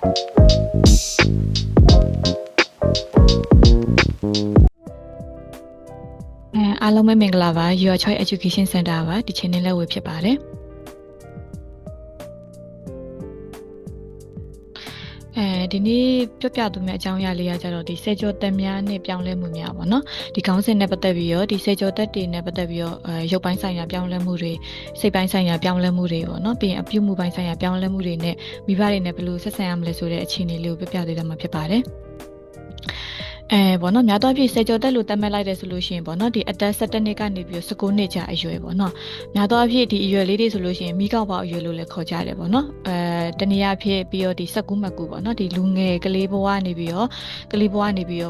အားလုံးပဲမင်္ဂလာပါ Your Choice Education Center ပါဒီ channel လေးဝေဖြစ်ပါတယ်ဒီနေ့ပြသူများအကြောင်းအရာလေးကကြတော့ဒီစေကျော်တက်များနဲ့ပြောင်းလဲမှုများပေါ့နော်ဒီခေါင်းစဉ်နဲ့ပတ်သက်ပြီးတော့ဒီစေကျော်တက်တွေနဲ့ပတ်သက်ပြီးတော့ရုပ်ပိုင်းဆိုင်ရာပြောင်းလဲမှုတွေစိတ်ပိုင်းဆိုင်ရာပြောင်းလဲမှုတွေပေါ့နော်ပြီးရင်အပြုမှုပိုင်းဆိုင်ရာပြောင်းလဲမှုတွေနဲ့မိဘတွေနဲ့ဘယ်လိုဆက်ဆံရမလဲဆိုတဲ့အခြေအနေလေးကိုပြသေးတာမှဖြစ်ပါတယ်ပေါ့နော်များသောအားဖြင့်စေကျော်တက်လို့တတ်မှတ်လိုက်တယ်ဆိုလို့ရှိရင်ပေါ့နော်ဒီအသက်17နှစ်ကနေပြီး19နှစ်ကြာအရွယ်ပေါ့နော်များသောအားဖြင့်ဒီအရွယ်လေးတွေဆိုလို့ရှိရင်မိကောက်ပေါက်အရွယ်လို့လည်းခေါ်ကြတယ်ပေါ့နော်တနည်းအားဖြင့်ပြီးတော့ဒီ19မှတ်ကူပေါ့နော်ဒီလူငယ်ကလေးဘဝနေပြီးတော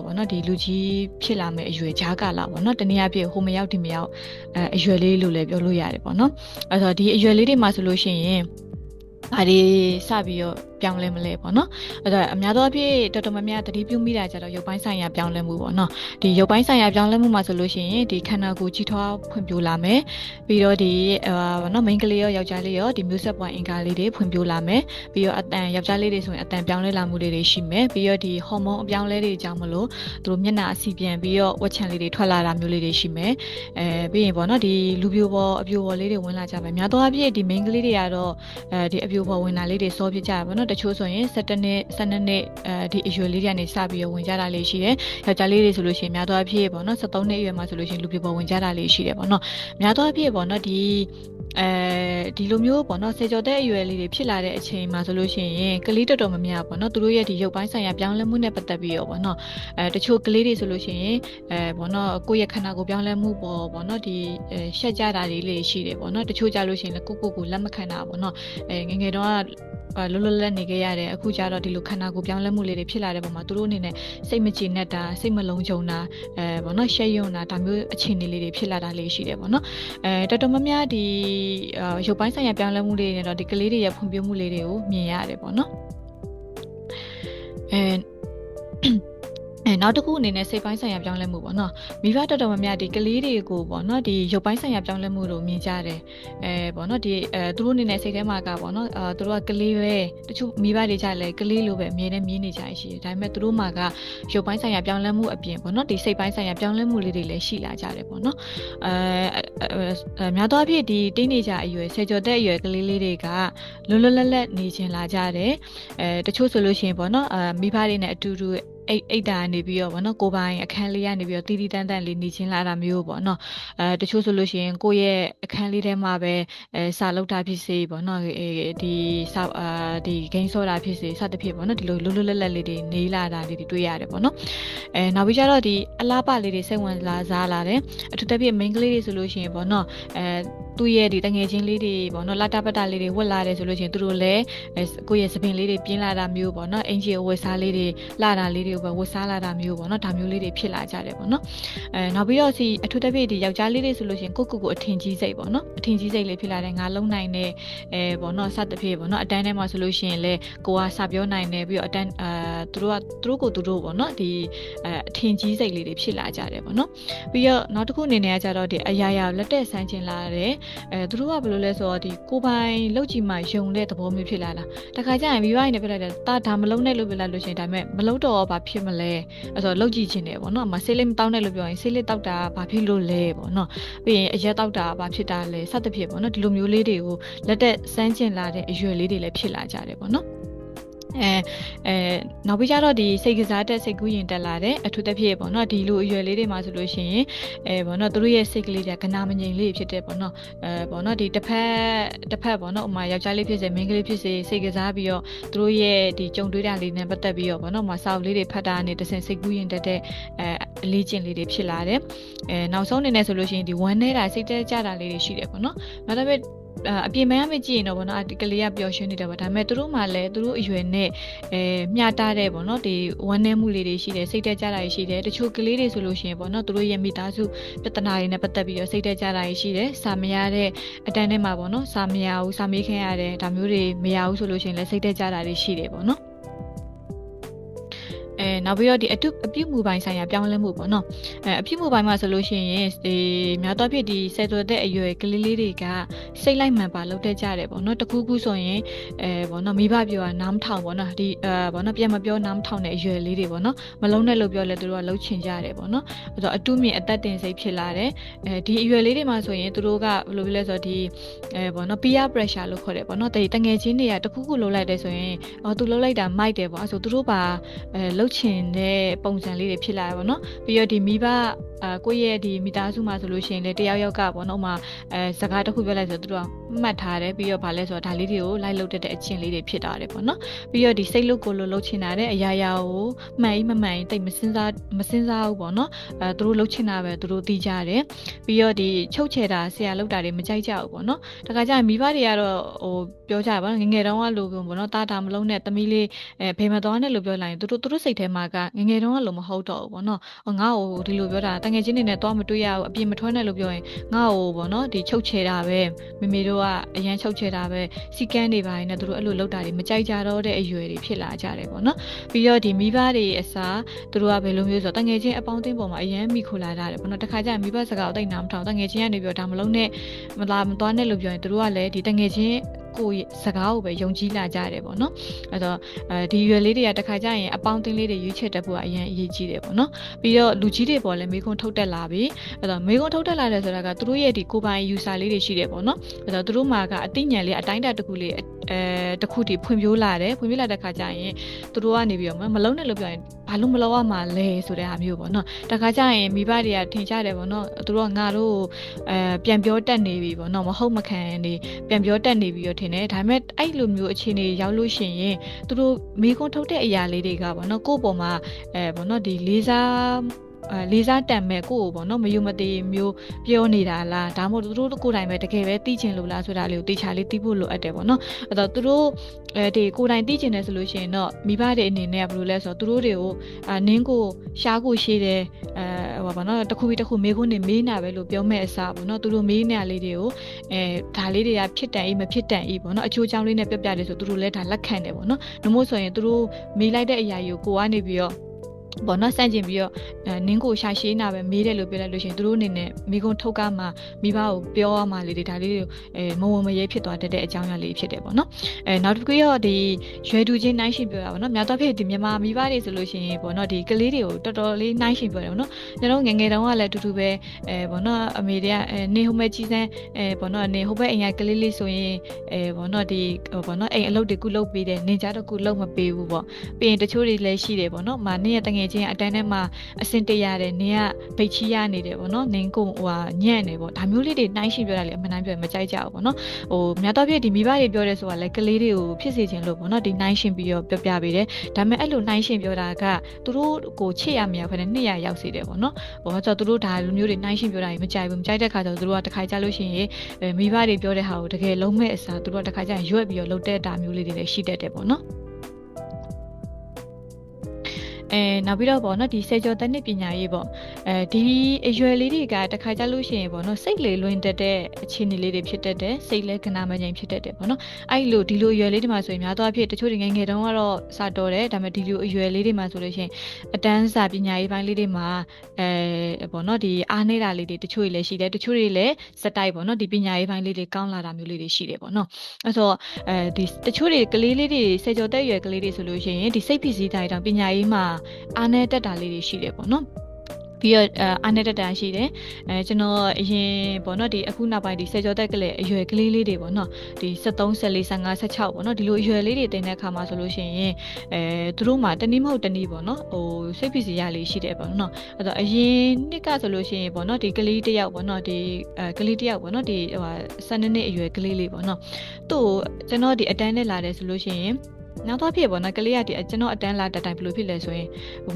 ့ပေါ့နော်ဒီလူကြီးဖြစ်လာမယ့်အရွယ်ဂျားကာလပေါ့နော်တနည်းအားဖြင့်ဟိုမရောက်ဒီမရောက်အရွယ်လေးလို့လည်းပြောလို့ရတယ်ပေါ့နော်အဲ့တော့ဒီအရွယ်လေးတွေမှာဆိုလို့ရှိရင်ဒါတွေစပြီးတော့ပြောင်းလဲမလဲပေါ့နော်အဲ့တော့အများသောအားဖြင့်တော်တော်များများတတိပြုမိတာကြတော့ရုပ်ပိုင်းဆိုင်ရာပြောင်းလဲမှုပေါ့နော်ဒီရုပ်ပိုင်းဆိုင်ရာပြောင်းလဲမှုမှာဆိုလို့ရှိရင်ဒီခန္ဓာကိုယ်ကြီးထွားဖွံ့ဖြိုးလာမယ်ပြီးတော့ဒီပေါ့နော်မိန်းကလေးရောယောက်ျားလေးရောဒီမျိုးဆက်ပွားအင်္ဂါလေးတွေဖွံ့ဖြိုးလာမယ်ပြီးတော့အတန်ယောက်ျားလေးတွေဆိုရင်အတန်ပြောင်းလဲလာမှုတွေရှိမယ်ပြီးတော့ဒီဟော်မုန်းအပြောင်းလဲတွေကြောင့်မလို့သူတို့မျက်နှာအစီပြန်ပြီးတော့ဝက်ချံလေးတွေထွက်လာတာမျိုးလေးတွေရှိမယ်ပြီးရင်ပေါ့နော်ဒီလူပြိုပေါ်အပြိုပေါ်လေးတွေဝင်လာကြမယ်များသောအားဖြင့်ဒီမိန်းကလေးတွေကတော့ဒီအပြိုပေါ်ဝင်လာလေးတွေစောဖြစ်ကြတာပေါ့နော်တချို့ဆိုရင်17နှစ်12နှစ်ဒီအရွယ်လေးတွေကနေစပြီးတော့ဝင်ကြတာလေးရှိတယ်ယောက်ျားလေးတွေဆိုလို့ရှိရင်များသောအားဖြင့်ပေါ့နော်73နှစ်အရွယ်မှာဆိုလို့ရှိရင်လူပြိုပေါ်ဝင်ကြတာလေးရှိတယ်ပေါ့နော်များသောအားဖြင့်ပေါ့နော်ဒီလိုမျိုးပေါ့နော်စေကျော်တဲ့အရွယ်လေးတွေဖြစ်လာတဲ့အချိန်မှာဆိုလို့ရှိရင်ကလေးတော်တော်များများပေါ့နော်သူတို့ရဲ့ဒီရုပ်ပိုင်းဆိုင်ရာပြောင်းလဲမှုနဲ့ပတ်သက်ပြီးတော့ပေါ့နော်တချို့ကလေးတွေဆိုလို့ရှိရင်ပေါ့နော်ကိုယ့်ရဲ့ခန္ဓာကိုယ်ပြောင်းလဲမှုပေါ့နော်ဒီရှက်ကြတာလေးရှိတယ်ပေါ့နော်တချို့ကြလို့ရှိရင်လည်းကိုလက်မခံတာပေါ့နော်ငယ်ငယ်တော့လွတ်လွတ်လပ်နေခဲ့ရတယ်အခုကျတော့ဒီလိုခန္ဓာကိုယ်ပြောင်းလဲမှုလေးတွေဖြစ်လာတဲ့ပုံမှာသူတို့အနေနဲ့စိတ်မကြည်နက်တာစိတ်မလုံးကြုံတာပေါ့နော်ရှက်ယွံတာဒါမျိုးအခြေအနေလေးတွေဖြစ်လာတာလေးရှိတယ်ပေါ့နော်တော်တော်များများဒီရုပ်ပိုင်းဆိုင်ရာပြောင်းလဲမှုလေးတွေနဲ့တော့ဒီကလေးတွေရဲ့ဖွံ့ဖြိုးမှုလေးတွေကိုမြင်ရတယ်ပေါ့နော်နောက်တစ်ခုအနေနဲ့စိတ်ပိုင်းဆိုင်ရာပြောင်းလဲမှုပေါ့နော်မိဘတော်တော်များများဒီကလေးတွေကိုပေါ့နော်ဒီရုပ်ပိုင်းဆိုင်ရာပြောင်းလဲမှုတို့မြင်ကြတယ်ပေါ့နော်ဒီသူတို့အနေနဲ့စိတ်ထဲမှာကပေါ့နော်သူတို့ကကလေးပဲတချို့မိဘတွေကြလည်းကလေးလိုပဲအမြဲတမ်းမြင်နေကြရှိတယ်ဒါပေမဲ့သူတို့မှာကရုပ်ပိုင်းဆိုင်ရာပြောင်းလဲမှုအပြင်ပေါ့နော်ဒီစိတ်ပိုင်းဆိုင်ရာပြောင်းလဲမှုလေးတွေလည်းရှိလာကြတယ်ပေါ့နော်များသောအားဖြင့်ဒီတင်းနေကြအရွယ်ဆယ်ကျော်တဲ့အရွယ်ကလေးလေးတွေကလွတ်လွတ်လပ်လပ်နေချင်လာကြတယ်တချို့ဆိုလို့ရှိရင်ပေါ့နော်မိဘတွေနဲ့အတူတူအိတ်တာနေပြီးတော့ဗောနော်ကိုပိုင်အခန်းလေးကနေပြီးတော့တီးတီးတန်းတန်းလေးနေချင်းလာတာမျိုးပေါ့နော်တချို့ဆိုလို့ရှိရင်ကိုရဲ့အခန်းလေးထဲမှာပဲစာလုပ်တာဖြစ်စေပေါ့နော်ဒီဂိမ်းဆော့တာဖြစ်စေစသဖြင့်ပေါ့နော်ဒီလိုလွတ်လွတ်လပ်လပ်လေးတွေနေလာတာလေးတွေတွေ့ရတယ်ပေါ့နော်နောက်ပြီးကြတော့ဒီအလားပါလေးတွေစိတ်ဝင်စားလာတယ်အထူးသဖြင့်မိန်းကလေးတွေဆိုလို့ရှိရင်ပေါ့နော်သူ့ရဲ့ဒီတငယ်ချင်းလေးတွေပေါ့နော်လာတာပတ်တာလေးတွေဝတ်လာတယ်ဆိုလို့ရှိရင်သူတို့လည်းကိုယ့်ရဲ့သပင်လေးတွေပြင်းလာတာမျိုးပေါ့နော်အင်ဂျီအဝတ်စားလေးတွေလာတာလေးတွေပဲဝတ်စားလာတာမျိုးပေါ့နော်ဒါမျိုးလေးတွေဖြစ်လာကြတယ်ပေါ့နော်နောက်ပြီးတော့အထူးသဖြင့်ဒီယောက်ျားလေးတွေဆိုလို့ရှိရင်ကိုအထင်ကြီးစိတ်ပေါ့နော်အထင်ကြီးစိတ်လေးဖြစ်လာတယ်ငါလုံနိုင်တယ်ပေါ့နော်စသဖြင့်ပေါ့နော်အတန်းထဲမှာဆိုလို့ရှိရင်လည်းကိုကစာပြောနိုင်တယ်ပြီးတော့အတန်းသူတို့ပေါ့နော်ဒီအထင်ကြီးစိတ်လေးတွေဖြစ်လာကြတယ်ပေါ့နော်ပြီးတော့နောက်တစ်ခုအနေနဲ့ကကြတော့ဒီအရာရာလက်တက်ဆန်းကျင်လာတယ်သူတို့ကဘယ်လိုလဲဆိုတော့ဒီကိုပိုင်လောက်ကြီးမှယုံတဲ့သဘောမျိုးဖြစ်လာတာတခါကျရင်မိဘတွေနဲ့ပြလိုက်တယ်ဒါမလုံးနဲ့လို့ပြလိုက်လို့ရှိရင်ဒါပေမဲ့မလုံးတော့ဘာဖြစ်မလဲအဲ့ဆိုလောက်ကြည့်ချင်တယ်ပေါ့နော်ဆေးလေးမတောင်းနဲ့လို့ပြောရင်ဆေးလေးတောက်တာဘာဖြစ်လို့လဲပေါ့နော်ပြီးရင်အရက်တောက်တာဘာဖြစ်တာလဲစသဖြင့်ပေါ့နော်ဒီလိုမျိုးလေးတွေကိုလက်တက်စမ်းကျင်လာတဲ့အရွယ်လေးတွေလည်းဖြစ်လာကြတယ်ပေါ့နော်နောက်ပြီးကြတော့ဒီစိတ်ကစားတက်စိတ်ကူးရင်တက်လာတဲ့အထူးသဖြင့်ပေါ့နော်ဒီလိုအရွယ်လေးတွေမှာဆိုလို့ရှိရင်ပေါ့နော်သူတို့ရဲ့စိတ်ကလေးတွေကနာမငြိမ်လေးဖြစ်တဲ့ပေါ့နော်ပေါ့နော်ဒီတစ်ဖက်ပေါ့နော်ဥမာယောက်ျားလေးဖြစ်စေမိန်းကလေးဖြစ်စေစိတ်ကစားပြီးတော့သူတို့ရဲ့ဒီကြုံတွေ့တာလေးနဲ့ပတ်သက်ပြီးတော့ပေါ့နော်ဥမာစာအုပ်လေးတွေဖတ်တာနဲ့တဆင်စိတ်ကူးရင်တက်တဲ့အလေးကျင့်လေးတွေဖြစ်လာတယ်နောက်ဆုံးအနေနဲ့ဆိုလို့ရှိရင်ဒီဝမ်းနေတာစိတ်တက်ကြတာလေးတွေရှိတယ်ပေါ့နော်နောက်တစ်အပြင်မှမကြည့်ရင်တော့ဗောနော်ဒီကလေးကပျော်ရွှင်နေတယ်ဗောဒါပေမဲ့သူတို့မှလည်းသူတို့အရွယ်နဲ့မျှတတဲ့ဗောနော်ဒီဝမ်းနည်းမှုလေးတွေရှိတယ်စိတ်တက်ကြတာရှိတယ်တချို့ကလေးတွေဆိုလို့ရှိရင်ဗောနော်သူတို့ရဲ့မိသားစုပြဿနာတွေနဲ့ပတ်သက်ပြီးတော့စိတ်တက်ကြတာရှိတယ်စာမရတဲ့အတန်းထဲမှာဗောနော်စာမရဘူးစာမေးခင်ရတယ်ဒါမျိုးတွေမရဘူးဆိုလို့ရှိရင်လည်းစိတ်တက်ကြတာတွေရှိတယ်ဗောနော် နောက်ပြီးတော့ဒီအပြုတ်မှုပိုင်းဆိုင်ရာပြောင်းလဲမှုပေါ့နော်အပြုတ်မှုပိုင်းမှာဆိုလို့ရှိရင်ဒီများသောအားဖြင့်ဒီဆယ်သွယ်တဲ့အရွယ်ကလေးလေးတွေကစိတ်လိုက်မှန်ပါလုပ်တတ်ကြတယ်ပေါ့နော်တခုခုဆိုရင်ပေါ့နော်မိဘပြောတာနားမထောင်ပေါ့နော်ဒီပေါ့နော်ပြန်မပြောနားမထောင်တဲ့အရွယ်လေးတွေပေါ့နော်မလုံးနဲ့လို့ပြောလဲသူတို့ကလှုပ်ချင်ကြတယ်ပေါ့နော်အဲ့တော့အတုမြင့်အသက်တင်စိတ်ဖြစ်လာတယ်ဒီအရွယ်လေးတွေမှာဆိုရင်သူတို့ကဘယ်လိုလဲဆိုတော့ဒီပေါ့နော် peer pressure လို့ခေါ်တယ်ပေါ့နော်တငယ်ချင်းတွေကတခုခုလှုပ်လိုက်တယ်ဆိုရင်သူလှုပ်လိုက်တာမိုက်တယ်ပေါ့အဲ့ဆိုသူတို့ပါလှုပ်ချင်တဲ့ပုံစံလေးတွေဖြစ်လာတယ်ပေါ့နော်ပြီးတော့ဒီမိဘကိုယ့်ရဲ့ဒီမိသားစုမှာဆိုလို့ရှိရင်လေတယောက်ယောက်ကပေါ့နော်စကားတစ်ခုပြောလိုက်ဆိုသူတို့ကမှတ်ထားတယ်ပြီးတော့ဗာလဲဆိုတော့ဒါလေးတွေကိုလိုက်လုပ်တဲ့အချင်းလေးတွေဖြစ်တာတယ်ပေါ့နော်ပြီးတော့ဒီစိတ်လုကိုလှုပ်ချင်တာတဲ့အရာရာကိုမှန်ýမမှန်ýတိတ်မစင်စားဘူးပေါ့နော်သူတို့လှုပ်ချင်တာပဲသူတို့သိကြတယ်ပြီးတော့ဒီချုပ်ချယ်တာဆရာလှုပ်တာတွေမကြိုက်ကြဘူးပေါ့နော်တခါကျရင်မိဘတွေကတော့ပြောကြပါငငယ်တုန်းကလိုပေါ့နော်တာတာမလုံးနဲ့သမီးလေးဖေမတော်နဲ့လို့ပြောလိုက်ရင်သူတို့စိတ်ထဲမှာကငငယ်တုန်းကလိုမဟုတ်တော့ဘူးပေါ့နော်ငါ့ကိုဒီလိုပြောတာတငယ်ချင်းတွေနဲ့တော့မတွေ့ရဘူးအပြင်မထွက်နဲ့လို့ပြောရင်ငါ့ကိုပေါ့နော်ဒီချုပ်ချယ်တာပဲမေမေတို့ကအရန်ချုပ်ချယ်တာပဲစီကန်းတွေပါနေသူတို့အဲ့လိုလုပ်တာတွေမကြိုက်ကြတော့တဲ့အရွယ်တွေဖြစ်လာကြတယ်ပေါ့နော်ပြီးတော့ဒီမိဘတွေအစားသူတို့ကဘယ်လိုမျိုးဆိုတော့တငယ်ချင်းအပေါင်းအသင်းပေါ်မှာအရန်မိခိုလာတာတယ်ပေါ့နော်တခါကျရင်မိဘစကားကိုတိတ်နားမထောင်တငယ်ချင်းကနေပြောဒါမလုံးနဲ့မသွားနဲ့လို့ပြောရင်သူတို့ကလည်းဒီတငယ်ချင်းကိုစကားကိုပဲယုံကြည်လာကြတယ်ပေါ့နော်အဲ့တော့ဒီရွယ်လေးတွေကတခါကျရင်အပေါင်းအသင်းလေးတွေရွေးချယ်တတ်ဖို့အရင်အရေးကြီးတယ်ပေါ့နော်ပြီးတော့လူကြီးတွေပေါ်လည်းမေးခွန်းထုတ်တက်လာပြီအဲ့တော့မေးခွန်းထုတ်တက်လာတယ်ဆိုတာကသူတို့ရဲ့ဒီကိုယ်ပိုင် user လေးတွေရှိတယ်ပေါ့နော်အဲ့တော့သူတို့မှာကအသိဉာဏ်လေးအတိုင်းအတာတစ်ခုလေးတခုတည်းဖွံ့ဖြိုးလာတဲ့ခါကျရင်သူတို့ကနေပြီးတော့မလုံးနဲ့လို့ပြောရင်ဘာလို့မလုံးရမှာလဲဆိုတဲ့ဟာမျိုးပေါ့နော်တခါကျရင်မိဘတွေကထင်ကြတယ်ပေါ့နော်သူတို့ကငါတို့ပြန်ပြောတတ်နေပြီပေါ့နော်မဟုတ်မခံနေပြန်ပြောတတ်နေပြီတော့ထင်တယ်ဒါပေမဲ့အဲ့လိုမျိုးအခြေအနေရောက်လို့ရှိရင်သူတို့မိခွန်းထုတ်တဲ့အရာလေးတွေကပေါ့နော်ကိုယ့်ပေါ်မှာပေါ့နော်ဒီလေးစားတန်မဲ့ကိုယ့်ကိုပေါ့နော်မယုံမသိမျိုးပြောနေတာလားဒါမှမဟုတ်သူတို့ကိုယ်တိုင်ပဲတကယ်ပဲသိချင်လို့လားဆိုတာလေးကိုတေချာလေးသိဖို့လိုအပ်တယ်ပေါ့နော်အဲ့တော့သူတို့ဒီကိုယ်တိုင်သိချင်တယ်ဆိုလို့ရှိရင်တော့မိဘတွေအနေနဲ့ဘယ်လိုလဲဆိုတော့သူတို့တွေကိုနင်းကိုရှားကိုရှိတယ်ဟိုပါနော်တခုပြီးတခုမေးခွန်းနေမေးနာပဲလို့ပြောမဲ့အစားပေါ့နော်သူတို့မေးနေရလေးတွေကိုဒါလေးတွေကဖြစ်တန်မဖြစ်တန်ပေါ့နော်အချိုးချောင်းလေးနဲ့ပြပြတယ်ဆိုသူတို့လည်းဒါလက်ခံတယ်ပေါ့နော်နှမို့ဆိုရင်သူတို့မေးလိုက်တဲ့အရာကိုကနေပြီးတော့ပေါ့နော်စန့်ကျင်ပြီးတော့နင်းကိုရှာရှည်နာပဲမေးတယ်လို့ပြောလိုက်လို့ရှိရင်သူတို့အနေနဲ့မိကုံထုတ်ကမှမိဘကိုပြောရမှလေးတွေဒါလေးတွေမဝမရဲဖြစ်သွားတဲ့အကြောင်းအရာလေးဖြစ်တယ်ပေါ့နော်နောက်တစ်ခုရောဒီရွယ်တူချင်းနိုင်ရှင်ပြောတာပေါ့နော်များသောဖြင့်ဒီမြန်မာမိဘတွေဆိုလို့ရှိရင်ပေါ့နော်ဒီကလေးတွေကိုတော်တော်လေးနိုင်ရှင်ပြောတယ်ပေါ့နော်ကျွန်တော်ငငယ်တုန်းကလည်းတူတူပဲပေါ့နော်အမေတွေကနေဟိုမဲ့ကြီးစမ်းပေါ့နော်နေဟိုဘက်အိမ်ကကလေးလေးဆိုရင်ပေါ့နော်ဒီပေါ့နော်အိမ်အလုပ်တွေကုလုပ်ပေးတယ်နင်ကြတော့ကုလုပ်မပေးဘူးပေါ့ပြီးရင်တချို့တွေလည်းရှိတယ်ပေါ့နော်မာနင်းရဲ့တငယ်ချင်းအတန်းထဲမှာအစင်တရတယ်နင်ကဗိတ်ချီရနေတယ်ပေါ့နော်နင်ကိုညံ့နေပေါ့ဒါမျိုးလေးတွေနိုင်ရှင်ပြောတာလေအမှန်တမ်းပြောရင်မကြိုက်ကြဘူးပေါ့နော်များတော့ပြည့်ဒီမိဘတွေပြောတယ်ဆိုတာလေကလေးတွေကိုဖြစ်စေခြင်းလို့ပေါ့နော်ဒီနိုင်ရှင်ပြီးတော့ပြောပြပေးတယ်ဒါပေမဲ့အဲ့လိုနိုင်ရှင်ပြောတာကသူတို့ကိုချစ်ရမရဖက်နဲ့200ရောက်စေတယ်ပေါ့နော်ဆိုတော့သူတို့ဒါလိုမျိုးတွေနိုင်ရှင်ပြောတာကြီးမကြိုက်ဘူးမကြိုက်တဲ့ခါကျတော့သူတို့ကတစ်ခါကြလို့ရှိရင်မိဘတွေပြောတဲ့ဟာကိုတကယ်လုံးမဲ့အစားသူတို့ကတစ်ခါကျရင်ရွက်ပြီးတော့လှုပ်တဲ့တာမျိုးလေးတွေလည်းရှိတတ်တယ်ပေါ့နော်နောက်ပြီးတော့ပေါ့နော်ဒီစေကျော်တက်နှစ်ပညာရေးပေါ့ဒီအရွယ်လေးတွေကတခါကြလို့ရှိရင်ပေါ့နော်စိတ်လေလွင်တက်တဲ့အခြေအနေလေးတွေဖြစ်တတ်တယ်စိတ်လဲကနာမငြိမ်ဖြစ်တတ်တယ်ပေါ့နော်အဲ့လိုဒီလိုအရွယ်လေးတွေမှာဆိုရင်များသောအားဖြင့်တချို့တွေငယ်ငယ်တုန်းကတော့စတော်တယ်ဒါပေမဲ့ဒီလိုအရွယ်လေးတွေမှာဆိုလို့ရှိရင်အတန်းစာပညာရေးပိုင်းလေးတွေမှာပေါ့နော်ဒီအားနေတာလေးတွေတချို့တွေလည်းရှိတယ်တချို့တွေလည်းစတိုက်ပေါ့နော်ဒီပညာရေးပိုင်းလေးတွေကောင်းလာတာမျိုးလေးတွေရှိတယ်ပေါ့နော်အဲ့ဆိုဒီတချို့တွေကလေးလေးတွေစေကျော်တက်ရွယ်ကလေးတွေဆိုလို့ရှိရင်ဒီစိတ်ဖိစီးတိုင်းတောင်ပညာရေးမှာအားနဲ့တက်တာလေးတွေရှိတယ်ပေါ့နော်ပြီးတော့အားနဲ့တက်တာရှိတယ်ကျွန်တော်အရင်ပေါ့နော်ဒီအခုနောက်ပိုင်းဒီစေကျော်တက်ကလေးအရွယ်ကလေးလေးတွေပေါ့နော်ဒီ73 74 55 16ပေါ့နော်ဒီလိုအရွယ်လေးတွေတင်တဲ့အခါမှာဆိုလို့ရှိရင်သူတို့မှာတနည်းမဟုတ်တနည်းပေါ့နော်စိတ်ဖိစီးရလေးရှိတယ်ပေါ့နော်အဲ့တော့အရင်နှစ်ကဆိုလို့ရှိရင်ပေါ့နော်ဒီကလေးတစ်ယောက်ပေါ့နော်ဒီကလေးတစ်ယောက်ပေါ့နော်ဒီ12နှစ်အရွယ်ကလေးလေးပေါ့နော်သူ့ကိုကျွန်တော်ဒီအတန်းနဲ့လာတယ်ဆိုလို့ရှိရင်နောက်တော့ဖြစ်ပေါ့နော်ကလေးကဒီကျွန်တော်အတန်းလာတက်တိုင်းဘယ်လိုဖြစ်လဲဆိုရင်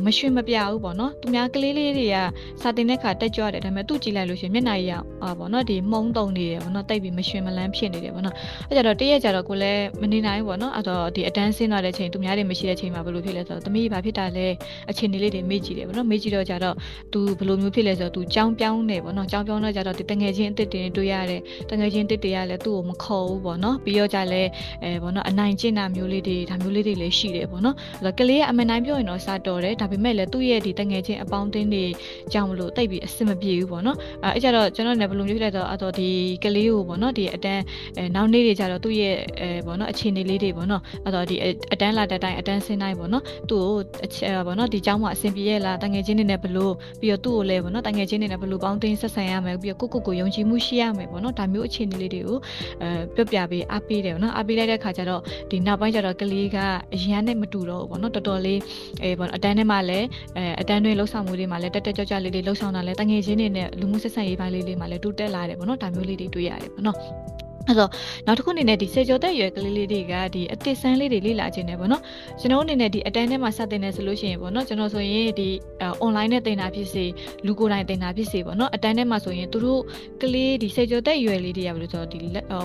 မရွှေမပြဘူးပေါ့နော်သူများကလေးလေးတွေကစာတင်တဲ့ခါတက်ကြွတယ်ဒါပေမဲ့သူ့ကြည့်လိုက်လို့ရှိရင်မျက်နှာကြီးပေါ့နော်ဒီမှုံတုံနေတယ်ပေါ့နော်တိတ်ပြီးမရွှေမလန်းဖြစ်နေတယ်ပေါ့နော်အဲ့ကြတော့တရက်ကြတော့ကိုလည်းမနေနိုင်ဘူးပေါ့နော်အဲ့တော့ဒီအတန်းဆင်းသွားတဲ့ချိန်သူများတွေမရှိတဲ့ချိန်မှာဘယ်လိုဖြစ်လဲဆိုတော့သမီးဘာဖြစ်တာလဲအချိန်လေးတွေမေ့ကြည့်တယ်ပေါ့နော်မေ့ကြည့်တော့ကြတော့သူဘယ်လိုမျိုးဖြစ်လဲဆိုတော့သူကြောင်းပြောင်းနေပေါ့နော်ကြောင်းပြောင်းတော့ကြတော့ဒီတငယ်ချင်းအစ်စ်တွေတွေ့ရတယ်တငယ်ချင်းတစ်တွေကလည်းသူ့ကိုမခေါ်ဘူးပေါ့နော်ပြီးတော့ကြလဲပေါ့နော်အနိုင်ကျင့်တာမျိုးလေးတွေ ဒါမျိုးလေးတွေလည်းရှိတယ်ပေါ့နော်အဲ့တော့ကလေးကအမှန်တိုင်းပြောရင်တော့စာတော်တယ်ဒါပေမဲ့လည်းသူ့ရဲ့ဒီတငယ်ချင်းအပေါင်းအသင်းတွေကြောင့်မလို့တိတ်ပြီးအဆင်မပြေဘူးပေါ့နော်အဲ့ကြတော့ကျွန်တော်လည်းဘယ်လိုမျိုးဖြစ်လဲတော့ဒီကလေးကိုပေါ့နော်ဒီအတန်းနောက်နေ့တွေကြတော့သူ့ရဲ့ပေါ့နော်အခြေအနေလေးတွေပေါ့နော်အဲ့တော့ဒီအတန်းလာတဲ့တိုင်းအတန်းဆင်းတိုင်းပေါ့နော်သူ့ကိုပေါ့နော်ဒီကျောင်းမှာအဆင်ပြေရလားတငယ်ချင်းတွေနဲ့ဘယ်လိုပြီးတော့သူ့ကိုလည်းပေါ့နော်တငယ်ချင်းတွေနဲ့ဘယ်လိုပေါင်းသင်းဆက်ဆံရမယ်ပြီးတော့ကိုယုံကြည်မှုရှိရမယ်ပေါ့နော်ဒါမျိုးအခြေအနေလေးတွေကိုပြောပြပေးအားပေးတယ်ပေါ့နော်အားပေးလိုက်တဲ့ခါကျတော့ဒီနောက်ပိုင်းကျတော့ကလေးကအရန်နဲ့မတူတော့ဘူးပေါ့နော်တော်တော်လေးပေါ့အတန်းထဲမှာလည်းအတန်းတွင်းလှုပ်ဆောင်မှုတွေမှာလည်းတက်တက်ကြွကြွလေးတွေလှုပ်ဆောင်တာလည်းတငယ်ချင်းတွေနဲ့လူမှုဆက်ဆံရေးပိုင်းလေးတွေမှာလည်းတိုးတက်လာတယ်ပေါ့နော်ဒါမျိုးလေးတွေတွေ့ရတယ်ပေါ့နော်အဲ့တော့နောက်တစ်ခုအနေနဲ့ဒီစေကျော်သက်ရွယ်ကလေးလေးတွေကဒီအတစ်ဆန်းလေးတွေလေ့လာခြင်းနဲ့ပေါ့နော်ကျွန်တော်အနေနဲ့ဒီအတန်းထဲမှာစတင်နေဆိုလို့ရှိရင်ပေါ့နော်ကျွန်တော်ဆိုရင်ဒီ online နဲ့သင်တာဖြစ်စေလူကိုယ်တိုင်သင်တာဖြစ်စေပေါ့နော်အတန်းထဲမှာဆိုရင်သူတို့ကလေးဒီစေကျော်သက်ရွယ်လေးတွေကဘယ်လိုဆိုတော့ဒ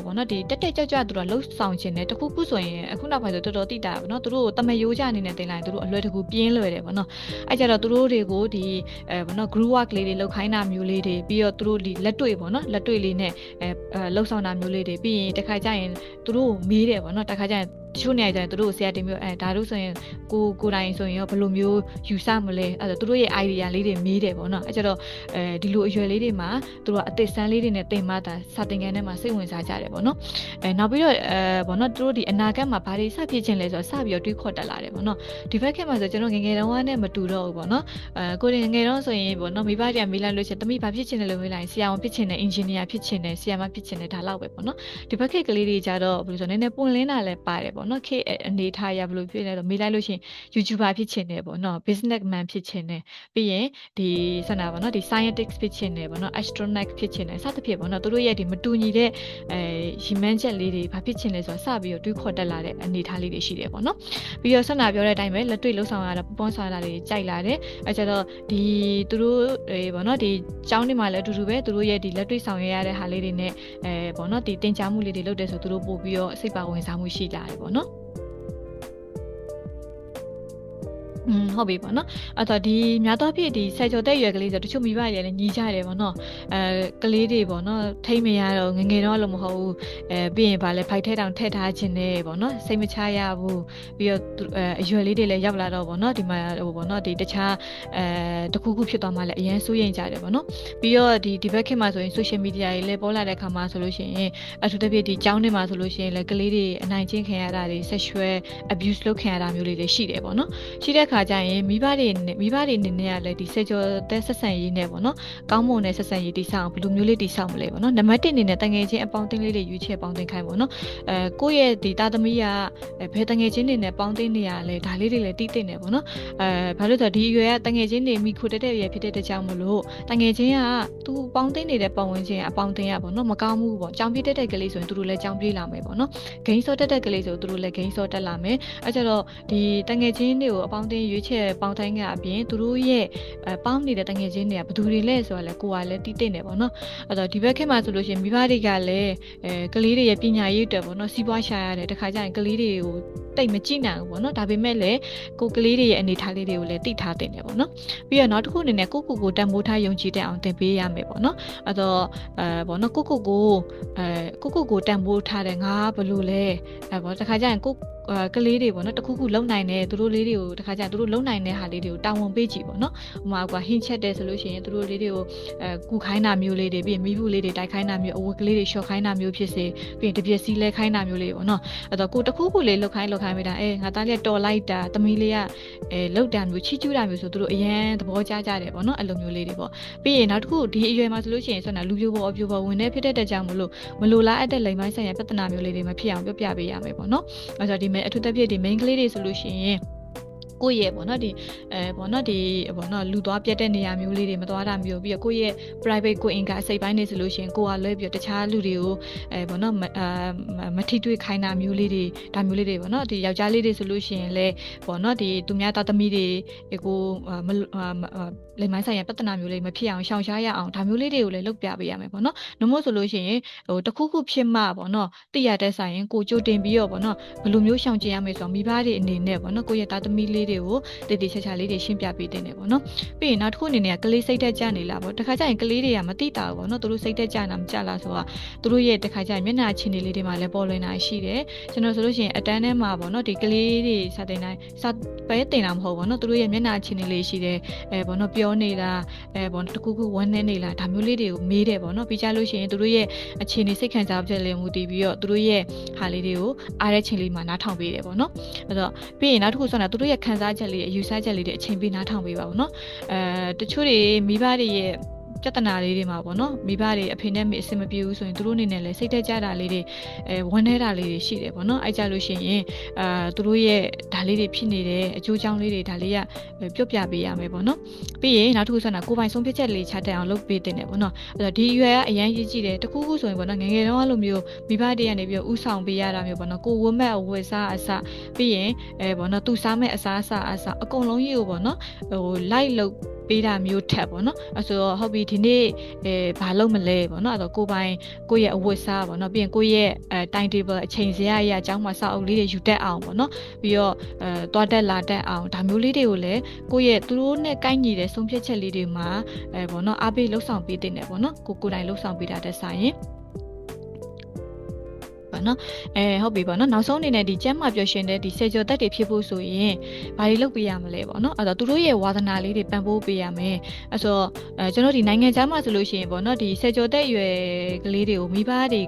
ီပေါ့နော်ဒီတက်တက်ကြွကြွသူတို့လှုပ်ဆောင်ခြင်းနဲ့တခုခုဆိုရင်အခုနောက်ပိုင်းဆိုတော်တော်တိတာပေါ့နော်သူတို့တမယိုးကြအနေနဲ့သင်လိုက်သူတို့အလွယ်တကူပြင်းလွယ်တယ်ပေါ့နော်အဲ့ကြတော့သူတို့တွေကိုဒီပေါ့နော် group work လေးတွေလုပ်ခိုင်းတာမျိုးလေးတွေပြီးတော့သူတို့ဒီလက်တွေ့ပေါ့နော်လက်တွေ့လေးနဲ့လှုပ်ဆောင်တာမျိုးလေးတွေပြီးရင်တခါကျရင်သူတို့မေးတယ်ပေါ့နော်တခါကျရင်တချို့နေရာကျရင်သူတို့ဆရာတင်မျိုးဒါတို့ဆိုရင်ကိုတိုင်ဆိုရင်ရောဘယ်လိုမျိုးယူဆမလဲအဲ့ဒါသူတို့ရဲ့ idea လေးတွေမေးတယ်ပေါ့နော်အဲ့ကျတော့ဒီလိုအရွယ်လေးတွေမှာသူတို့ကအသစ်ဆန်းလေးတွေနဲ့တင်မှသာစာသင်ခန်းထဲမှာစိတ်ဝင်စားကြတယ်ပေါ့နော်နောက်ပြီးတော့ပေါ့နော်သူတို့ဒီအနာဂတ်မှာဘာတွေစဖြစ်ခြင်းလဲဆိုတော့စပြီးတော့တွေးခေါ်တက်လာတယ်ပေါ့နော်ဒီဘက်ခေတ်မှာဆိုကျွန်တော်ငငယ်တုန်းကနဲ့မတူတော့ဘူးပေါ့နော်ကိုငငယ်တုန်းဆိုရင်ပေါ့နော်မိဘတွေကမေးလိုက်လို့ချင်းတမိဘာဖြစ်ခြင်းလဲလို့မေးလိုက်ရင်ဆရာဝန်ဖြစ်ခြင်းနဲ့ engineer ဖြစ်ခြင်းနဲ့ဆရာမဖြစ်ခြင်းနဲ့ဒါလောက်ပဲပေါ့နော်ဒီဘက်ခေတ်ကလေးတွေကြတော့ဘယ်လိုဆိုနည်းနည်းပွင့်လင်းတာလည်းပါတယ်ပေါ့နော်ခေတ်အနေထားရဘယ်လိုဖြစ်လဲတော့မေးလိုက်လို့ချင်း YouTuber ဖြစ်ခြင်းနဲ့ပေါ့နော် businessman ဖြစ်ခြင်းနဲ့ပြီးရင်ဒီဆန္ဒပေါ့နော်ဒီ scientist ဖြစ်ခြင်းနဲ့ပေါ့နော် astronaut ဖြစ်ခြင်းနဲ့စသဖြင့်ပေါ့နော်တို့ရဲ့ဒီမတူညီတဲ့ရည်မှန်းချက်လေးတွေဘာဖြစ်ခြင်းလဲဆိုတာစပြီးတော့တွေးခေါ်တက်လာတဲ့အနေထားလေးတွေရှိတယ်ပေါ့နော်ပြီးတော့ဆန္ဒပြောတဲ့အတိုင်းပဲလက်တွေ့လှုပ်ဆောင်ရတာပူပေါင်းဆောင်ရတာတွေကြိုက်လာတယ်အဲကျတော့ဒီတို့ပေါ့နော်ဒီကျောင်းတွေမှာလည်းအတူတူပဲတို့ရဲ့ဒီလက်တွေ့ဆောင်ရရတဲ့ဟာလေးတွေနဲ့ပေါ့နော်ဒီတင် जा မှုလေးတွေလုပ်တယ်ဆိုတို့ပို့ပြီးတော့စိတ်ပါဝင်စားမှုရှိလာတယ်ပေါ့နော်ဟုတ်ပြီပေါ့နော်အဲ့တော့ဒီများသောအားဖြင့်ဒီဆယ်ကျော်သက်ရွယ်ကလေးဆိုတချို့မိဘတွေလည်းညီကြတယ်ပေါ့နော်ကလေးတွေပေါ့နော်ထိမ့်မရတော့ငငယ်တော့လို့မဟုတ်ဘူးပြီးရင်ဗာလဲဖိုက်ထဲတောင်ထည့်ထားခြင်းနဲ့ပေါ့နော်စိတ်မချရဘူးပြီးတော့အရွယ်လေးတွေလည်းရောက်လာတော့ပေါ့နော်ဒီမှာဟိုပေါ့နော်ဒီတခြားတခုခုဖြစ်သွားမှလည်းအရင်စိုးရိမ်ကြတယ်ပေါ့နော်ပြီးတော့ဒီဘက်ခေတ်မှာဆိုရင် social media တွေလည်းပေါ်လာတဲ့အခါမှာဆိုလို့ရှိရင်အထူးသဖြင့်ဒီကျောင်းတွေမှာဆိုလို့ရှိရင်လည်းကလေးတွေအနိုင်ကျင့်ခံရတာတွေ sexual abuse လုပ်ခံရတာမျိုးတွေလည်းရှိတယ်ပေါ့နော်ရှိတဲ့ခါကျရင်မိဘတွေအနေနဲ့ကလည်းဒီစေကျော်သက်ဆက်ဆံရေးနဲ့ပေါ့နော်ကောင်းမွန်တဲ့ဆက်ဆံရေးတည်ဆောက်ဘယ်လိုမျိုးလေးတည်ဆောက်မလဲပေါ့နော်နံပါတ်1အနေနဲ့တငယ်ချင်းအပေါင်းအသင်းလေးတွေရွေးချယ်ပေါင်းသင်းခိုင်းပေါ့နော်ကိုယ့်ရဲ့ဒီသားသမီးကဘယ်တငယ်ချင်းတွေနဲ့ပေါင်းသင်းနေရလဲဒါလေးတွေလည်းတည်တင်တယ်ပေါ့နော်ဘာလို့ဆိုတော့ဒီအရွယ်ကတငယ်ချင်းတွေမိခိုတက်တဲ့ရွယ်ဖြစ်တဲ့ကြောင့်မလို့တငယ်ချင်းကသူပေါင်းသင်းနေတဲ့ပတ်ဝန်းကျင်အပေါင်းသင်းရပေါ့နော်မကောင်းဘူးပေါ့ကြောင်ပြေးတက်တဲ့ကလေးဆိုရင်သူတို့လည်းကြောင်ပြေးလာမယ်ပေါ့နော်ဂိမ်းစောတက်တဲ့ကလေးဆိုသူတို့လည်းဂိမ်းစောတက်လာမယ်အဲကြတော့ဒီတငယ်ချင်းတွေကိုအပေါင်းသင်းရွေးချယ်ပေါင်းတိုင်းကအပြင်သူတို့ရဲ့ပေါင်းနေတဲ့တငယ်ချင်းတွေကဘယ်သူတွေလဲဆိုတော့လေကိုကလည်းတီးတိတ်နေပေါ့နော်အဲ့တော့ဒီဘက်ခေတ်မှာဆိုလို့ရှိရင်မိဘတွေကလည်းကလေးတွေရဲ့ပညာရေးအတွက်ပေါ့နော်စီးပွားရှာရတယ်တခါကျရင်ကလေးတွေကိုတိတ်မကြည့်နိုင်ဘူးပေါ့နော်ဒါပေမဲ့လည်းကိုကလေးတွေရဲ့အနေထားလေးတွေကိုလည်းသိထားတင်တယ်ပေါ့နော်ပြီးတော့နောက်တစ်ခုအနေနဲ့ကိုတန်ဖိုးထားယုံကြည်တဲ့အောင်သင်ပေးရမယ်ပေါ့နော်အဲ့တော့ပေါ့နော်ကိုတန်ဖိုးထားတယ်ငါဘယ်လိုလဲပေါ့တခါကျရင်ကလေးတွေပေါ့နော်တခုခုလုံနိုင်တယ်သူတို့လေးတွေကိုတခါကျသူတို့လုံနိုင်တဲ့ဟာလေးတွေကိုတာဝန်ပေးကြည့်ပေါ့နော်ဟိုမှာကွာဟင်းချက်တယ်ဆိုလို့ရှိရင်သူတို့လေးတွေကိုကူခိုင်းတာမျိုးလေးတွေပြီးရင်မိဘူးလေးတွေတိုက်ခိုင်းတာမျိုးအဝတ်ကလေးတွေရှော့ခိုင်းတာမျိုးဖြစ်စေပြီးရင်တပြက်စီးလဲခိုင်းတာမျိုးလေးပေါ့နော်အဲ့တော့ကိုတခုခုလေးလုတ်ခိုင်းမိတာငါသားလေးတော်လိုက်တာသမီးလေးကလုတ်တာမျိုးချီကျူးတာမျိုးဆိုသူတို့အရန်သဘောကျကြတယ်ပေါ့နော်အဲ့လိုမျိုးလေးတွေပေါ့ပြီးရင်နောက်တစ်ခုဒီအရွယ်မှာဆိုလို့ရှိရင်ဆိုတော့လူပြိုပေါ်အပြိုပေါ်ဝင်နေဖြစ်တဲ့ကြောင့်မလို့လားအပ်တဲ့လိမ်ပိုင်းဆိုင်ရာပြဿနာမျိုးလေးတွေမဖြစ်အောင်ပြောပြပေးရမယ်ပေါ့နော်အဲ့တော့ဒီအထူးသဖြင့်ဒီ main ကလေးတွေဆိုလို့ရှိရင်ကိုယ့်ရဲ့ပေါ့နော်ဒီပေါ့နော်ဒီပေါ့နော်လူသွားပြတ်တဲ့နေရာမျိုးလေးတွေမသွားတာမျိုးပြီးတော့ကိုယ့်ရဲ့ private ကိုယ်အင်္ဂါအစိပ်ပိုင်းတွေဆိုလို့ရှိရင်ကိုကလွဲပြီးတော့တခြားလူတွေကိုပေါ့နော်မထိတွေ့ခိုင်းတာမျိုးလေးတွေဒါမျိုးလေးတွေပေါ့နော်ဒီယောက်ျားလေးတွေဆိုလို့ရှိရင်လည်းပေါ့နော်ဒီသူများသားသမီးတွေကို လိမ်မိုင်းဆိုင်ရာပြဿနာမျိုးလေးမဖြစ်အောင်ရှောင်ရှားရအောင်ဒါမျိုးလေးတွေကိုလည်းလုပ်ပြပေးရမယ်ပေါ့နော်။နှမို့ဆိုလို့ရှိရင်တခုခုဖြစ်မှပေါ့နော်သိရတဲ့ဆိုင်ရင်ကိုကြိုတင်ပြီးတော့ပေါ့နော်ဘယ်လိုမျိုးရှောင်ကျဉ်ရမယ်ဆိုတော့မိဘတွေအနေနဲ့ပေါ့နော်ကိုယ့်ရဲ့သားသမီးလေးတွေကိုတည်တည်ချာချာလေးတွေရှင်းပြပေးတင်တယ်ပေါ့နော်။ပြီးရင်နောက်တစ်ခုအနေနဲ့ကလေးစိတ်သက်ကြနေလားပေါ့တခါကျရင်ကလေးတွေကမသိတာဘူးပေါ့နော်သူတို့စိတ်သက်ကြနာမကြလားဆိုတာသူတို့ရဲ့တခါကျရင်မျက်နှာချင်းလေးတွေမှာလည်းပေါ်လွင်တာရှိတယ်ကျွန်တော်ဆိုလို့ရှိရင်အတန်းထဲမှာပေါ့နော်ဒီကလေးတွေစာတင်တိုင်းစာပဲတင်တာမဟုတ်ပေါ့နော်သူတို့ရဲ့မျက်နှာချင်းလေးရှိတယ်ပေါ့နော်ပြောနေတာပေါ့တခုခုဝမ်းနေနေလားဒါမျိုးလေးတွေကိုမေးတယ်ပေါ့နော်ပြီးကြလို့ရှိရင်သူတို့ရဲ့အခြေအနေစိတ်ခံစားချက်လေးမူတည်ပြီးတော့သူတို့ရဲ့ဟာလေးတွေကိုအားတဲ့ချိန်လေးမှာနားထောင်ပေးတယ်ပေါ့နော်အဲ့တော့ပြီးရင်နောက်တစ်ခုဆိုတော့သူတို့ရဲ့ခံစားချက်လေးအယူဆချက်လေးတွေအချိန်ပေးနားထောင်ပေးပါပေါ့နော်တချို့တွေမိဘတွေရဲ့ပြဿနာလေးတွေမှာပေါ့နော်မိဘတွေအဖေနဲ့မေအဆင်မပြေဘူးဆိုရင်သူတို့အနေနဲ့လည်းစိတ်သက်ကြတာလေးတွေဝမ်းနေတာလေးတွေရှိတယ်ပေါ့နော်အဲ့ကြလို့ရှိရင်သူတို့ရဲ့ဒါလေးတွေဖြစ်နေတဲ့အကျိုးကြောင့်လေးတွေဒါလေးကပြောပြပေးရမယ်ပေါ့နော်ပြီးရင်နောက်တစ်ခုဆိုတော့ကိုယ်ပိုင်ဆုံးဖြတ်ချက်လေးချတဲ့အောင်လုပ်ပေးတင်တယ်ပေါ့နော်အဲ့တော့ဒီရွယ်ကအရင်ကြီးကြည့်တယ်တခုခုဆိုရင်ပေါ့နော်ငယ်ငယ်တုန်းကလိုမျိုးမိဘတွေကနေပြီးဥဆောင်ပေးရတာမျိုးပေါ့နော်ကိုဝတ်မဲ့ဝတ်စားအစပြီးရင်ပေါ့နော်သူစားမဲ့အစားအစာအကုန်လုံးကြီးကိုပေါ့နော်လိုက်လုပ်ပေးတာမျိုးထက်ပေါ့နော်အဲ့ဆိုတော့ဟုတ်ပြီဒီနေ့ဘာလုပ်မလဲပေါ့နော်အဲ့တော့ကိုရဲ့အဝတ်စားပေါ့နော်ပြီးရင်ကိုရဲ့time table အချိန်စရာအကြောင်းမှာစာအုပ်လေးတွေယူတတ်အောင်ပေါ့နော်ပြီးတော့သွားတက်လာတတ်အောင်ဒါမျိုးလေးတွေကိုလည်းကိုရဲ့သူတို့နဲ့ကိုက်ညီတဲ့ဆုံးဖြတ်ချက်လေးတွေမှာပေါ့နော်အားပေးလှုပ်ဆောင်ပေးတင်တယ်ပေါ့နော်ကိုယ်တိုင်လှုပ်ဆောင်ပေးတာတက်ဆိုင်ရင်နော်ဟုတ်ပြီပေါ့နော်နောက်ဆုံးအနေနဲ့ဒီကျမ်းမာပျော်ရွှင်တဲ့ဒီဆယ်ကျော်သက်တွေဖြစ်ဖို့ဆိုရင်ဘာတွေလုပ်ပေးရမလဲပေါ့နော်အဲ့တော့သူတို့ရဲ့ဝါသနာလေးတွေပံ့ပိုးပေးရမယ်အဲ့ဆိုကျွန်တော်ဒီနိုင်ငံခြားမှာဆိုလို့ရှိရင်ပေါ့နော်ဒီဆယ်ကျော်သက်ရွယ်ကလေးတွေကိုမိဘတွေ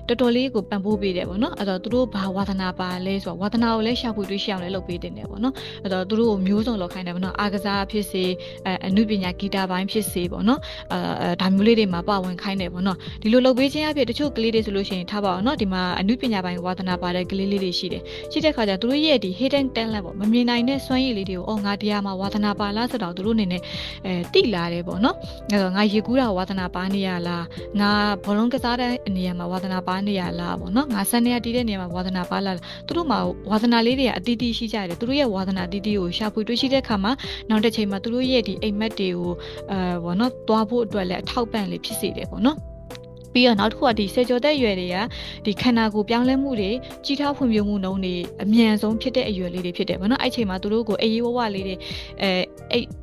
ကတော်တော်လေးကိုပံ့ပိုးပေးတယ်ပေါ့နော်အဲ့တော့သူတို့ဘာဝါသနာပါလဲဆိုတော့ဝါသနာကိုလည်းရှာဖွေတွေ့ရှိအောင်လည်းလုပ်ပေးတင်တယ်ပေါ့နော်အဲ့တော့သူတို့ကိုမျိုးစုံလောက်ခိုင်းတယ်ပေါ့နော်အားကစားဖြစ်စေအနုပညာဂီတပိုင်းဖြစ်စေပေါ့နော်ဒါမျိုးလေးတွေမှာပါဝင်ခိုင်းတယ်ပေါ့နော်ဒီလိုလုပ်ပေးခြင်းအဖြစ်တချို့ကလေးတွေဆိုလို့ရှိရင်ထားပါအောင်နော်ဒီမှာအနုပညာပိုင်းဝါသနာပါတဲ့ကလေးလေးတွေရှိတဲ့ခါကျသူတို့ရဲ့ဒီ hidden talent ပေါ့မမြင်နိုင်တဲ့စွမ်းရည်လေးတွေကိုငါတရားမှာဝါသနာပါလားဆိုတော့သူတို့အနေနဲ့တိလာတယ်ပေါ့နော်အဲ့တော့ငါရေကူးတာဝါသနာပါနေရလားငါဘောလုံးကစားတဲ့နေရာမှာဝါသနာပါနေရလားပေါ့နော်ငါစနေရတီးတဲ့နေရာမှာဝါသနာပါလားသူတို့မှာဝါသနာလေးတွေကအတီးတီးရှိကြတယ်သူတို့ရဲ့ဝါသနာအတီးတီးကိုရှာဖွေတွေ့ရှိတဲ့အခါမှာနောက်တစ်ချိန်မှာသူတို့ရဲ့ဒီအိမ်မက်တွေကိုပေါ့နော်တွားဖို့အတွက်လည်းအထောက်ပံ့လေးဖြစ်စေတယ်ပေါ့နော်ပြီးတော့နောက်တစ်ခုကဒီဆယ်ကျော်သက်အရွယ်တွေကဒီခန္ဓာကိုယ်ပြောင်းလဲမှုတွေကြီးထွားဖွံ့ဖြိုးမှုနှုန်းတွေအမြန်ဆုံးဖြစ်တဲ့အရွယ်လေးတွေဖြစ်တယ်ပေါ့နော်အဲ့ချိန်မှာသူတို့ကိုအေးရေးဝဝလေးတွေ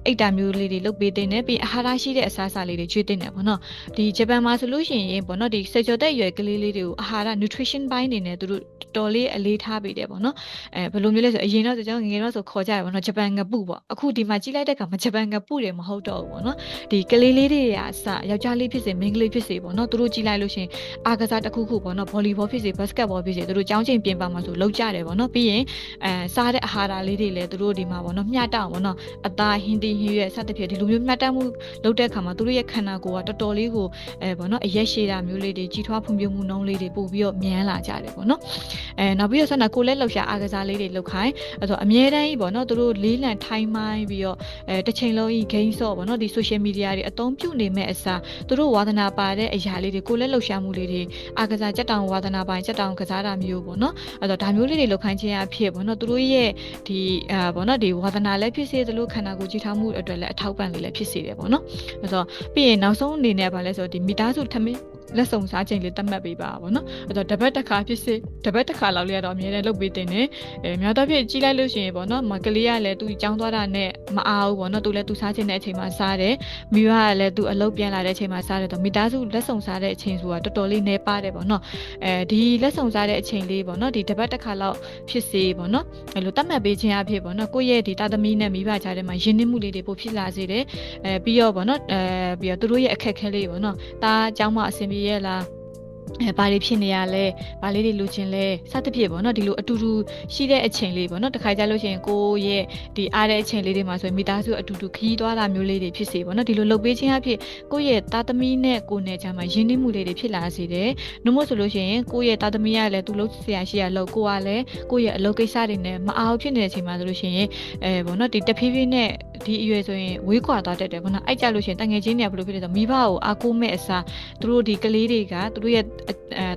အိတ်တာမျိုးလေးတွေလုပ်ပေးတင်တယ်ပြီးအာဟာရရှိတဲ့အစားအစာလေးတွေကျွေးတင်တယ်ပေါ့နော်ဒီဂျပန်မှာဆိုလို့ရှိရင်ပေါ့နော်ဒီဆယ်ကျော်သက်အရွယ်ကလေးလေးတွေကိုအာဟာရ nutrition ဘိုင်းနေနဲ့သူတို့တော်လေးအလေးထားပေးတယ်ပေါ့နော်ဘယ်လိုမျိုးလဲဆိုအရင်တော့ကျွန်တော်ငယ်တော့ဆိုခေါ်ကြရပေါ့နော်ဂျပန်ငပုပေါ့အခုဒီမှာကြီးလိုက်တဲ့အခါမှာဂျပန်ငပုတွေမဟုတ်တော့ဘူးပေါ့နော်ဒီကလေးလေးတွေကအစယောက်ျားလေးဖြစ်စေမိန်းကလေးဖြစ်စေပေါ့နော်သူတို့ကြီးလိုက်လို့ရှိရင်အားကစားတစ်ခုခုပေါ့နော်ဗော်လီဘောဖြစ်စေဘတ်စကတ်ဘောဖြစ်စေသူတို့ကြောင်းချိန်ပြင်ပါမှာဆိုလောက်ကြတယ်ပေါ့နော်ပြီးရင်စားတဲ့အာဟာရလေးတွေလည်းသူတို့ဒီမှာပေါ့နော်မျှတအောင်ပေါ့နော်အသားဟင်းသီးဟင်းရွက်စသဖြင့်ဒီလိုမျိုးမျှတမှုလုပ်တဲ့အခါမှာသူတို့ရဲ့ခန္ဓာကိုယ်ကတော်တော်လေးကိုပေါ့နော်အရက်ရှည်တာမျိုးလေးတွေကြီးထွားဖွံ့ဖြိုးမှုနှုန်းလေးတွေပို့ပြီးတော့မြန်လာကြတယ်ပေါ့နော်နောက်ပြီးတော့ဆက်နာကိုလည်းလှုပ်ရှားအားကစားလေးတွေလှုပ်ခိုင်းအဲ့တော့အမြဲတမ်းကြီးပေါ့နော်သူတို့လေးလံထိုင်းမိုင်းပြီးတော့တစ်ချိန်လုံးကြီး game ဆော့ပေါ့နော်ဒီ social media တွေအသုံးပြုနေမဲ့အစားသူတို့ဝါသနာပါတဲ့အရာလေးတွေကိုလည်းလှုပ်ရှားမှုလေးတွေအားကစားကြက်တောင်ဝါသနာပိုင်းကြက်တောင်ကစားတာမျိုးပေါ့နော်အဲ့တော့ဒါမျိုးလေးတွေလှုပ်ခိုင်းခြင်းအဖြစ်ပေါ့နော်သူတို့ရဲ့ဒီပေါ့နော်ဒီဝါသနာလည်းဖြစ်စေသလိုခန္ဓာကိုယ်ကြီးထားမှုအတွက်လည်းအထောက်ပံ့လေးလည်းဖြစ်စေတယ်ပေါ့နော်အဲ့တော့ပြီးရင်နောက်ဆုံးအနေနဲ့ဗာလဲဆိုတော့ဒီမိသားစုထမင်းလက်ဆောင်စားချိန်လေးတတ်မှတ်ပေးပါပေါ့နော်အဲ့တော့တပတ်တစ်ခါဖြစ်စေတပတ်တစ်ခါလောက်လေးကတော့အမြဲတမ်းလုပ်ပေးတင်တယ်များသောအားဖြင့်ကြီးလိုက်လို့ရှိရင်ပေါ့နော်မကလေးကလည်းသူကြောင်းသွားတာနဲ့မအားဘူးပေါ့နော်သူလည်းသူစားခြင်းတဲ့အချိန်မှာစားတယ်မိဘကလည်းသူအလုပ်ပြန်လာတဲ့အချိန်မှာစားတယ်တော့မိသားစုလက်ဆောင်စားတဲ့အချိန်ဆိုတာတော်တော်လေးနေပါတယ်ပေါ့နော်ဒီလက်ဆောင်စားတဲ့အချိန်လေးပေါ့နော်ဒီတပတ်တစ်ခါလောက်ဖြစ်စေပေါ့နော်အဲ့လိုတတ်မှတ်ပေးခြင်းအဖြစ်ပေါ့နော်ကိုယ့်ရဲ့ဒီတာသမီနဲ့မိဘကြားထဲမှာယဉ်နှင်းမှုလေးတွေပိုဖြစ်လာစေတယ်ပြီးတော့ပေါ့နော်ပြီးတော့သူတို့ရဲ့အခက်အခဲလေးပေါ့နော်ဒါအကြောင်းမှအဆင်ပြေရဲ့လားဘာတွေဖြစ်နေရလဲဘာလေးတွေလိုချင်လဲစသဖြင့်ပေါ့နော်ဒီလိုအတူတူရှိတဲ့အချိန်လေးပေါ့နော်တစ်ခါကြလို့ရှိရင်ကိုရဲ့ဒီအားတဲ့အချိန်လေးတွေမှာဆိုရင်မိသားစုအတူတူခရီးသွားတာမျိုးလေးတွေဖြစ်စေပေါ့နော်ဒီလိုလုပ်ပေးခြင်းအဖြစ်ကိုရဲ့သားသမီးနဲ့ကိုနဲ့ကြားမှာယဉ်နှင်းမှုလေးတွေဖြစ်လာစေတယ်နှမို့ဆိုလို့ရှိရင်ကိုရဲ့သားသမီးကလည်းသူလုပ်ဆရာရှိရလို့ကိုကလည်းကိုရဲ့အလုပ်ကိစ္စတွေနဲ့မအားဖြစ်နေတဲ့အချိန်မှာဆိုလို့ရှိရင်ပေါ့နော်ဒီတဖြည်းဖြည်းနဲ့ ဒီအရွယ်ဆိုရင်ဝေးကွာသွားတတ်တယ်ပေါ့နော်အဲ့ကြလို့ရှိရင်တငယ်ချင်းတွေကဘယ်လိုဖြစ်လဲဆိုမိဘကိုအားကိုးမဲ့အစားသူတို့ဒီကလေးတွေကသူတို့ရဲ့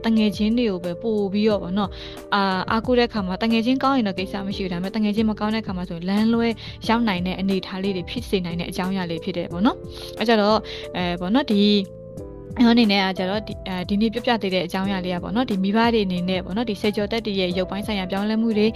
တငယ်ချင်းတွေကိုပဲပို့ပြီးတော့ပေါ့နော်အားကိုးတဲ့ခါမှာတငယ်ချင်းကောင်းရင်တော့ကိစ္စမရှိဘူးဒါပေမဲ့တငယ်ချင်းမကောင်းတဲ့ခါမှာဆိုရင်လမ်းလွဲရောက်နိုင်တဲ့အနေအထားလေးတွေဖြစ်စေနိုင်တဲ့အကြောင်းအရာလေးဖြစ်တယ်ပေါ့နော်အဲ့ကြတော့ပေါ့နော်ဒီအနေနဲ့ကကြတော့ဒီနေ့ပြပြသေးတဲ့အကြောင်းအရာလေးอ่ะပေါ့เนาะဒီမိဘတွေအနေနဲ့ပေါ့เนาะဒီစေကျော်တက်တွေရဲ့ရုပ်ပိုင်းဆိုင်ရာပြောင်းလဲမှုတွေ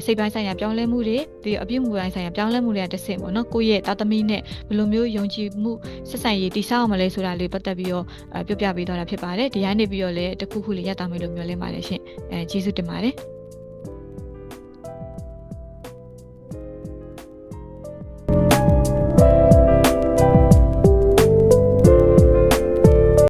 စိတ်ပိုင်းဆိုင်ရာပြောင်းလဲမှုတွေဒီအပြုအမူပိုင်းဆိုင်ရာပြောင်းလဲမှုတွေကတစ်ဆင့်ပေါ့เนาะကိုယ့်ရဲ့သားသမီးနဲ့ဘယ်လိုမျိုးယုံကြည်မှုဆက်ဆံရေးတည်ဆောက်အောင်မလဲဆိုတာလေးပတ်သက်ပြီးတော့ပြပြပေးသွားတာဖြစ်ပါတယ်ဒီကနေပြီးတော့လည်းတခုခုလေးရတာမေးလို့မျှော်လင့်ပါတယ်ရှင်ကျေးဇူးတင်ပါတယ်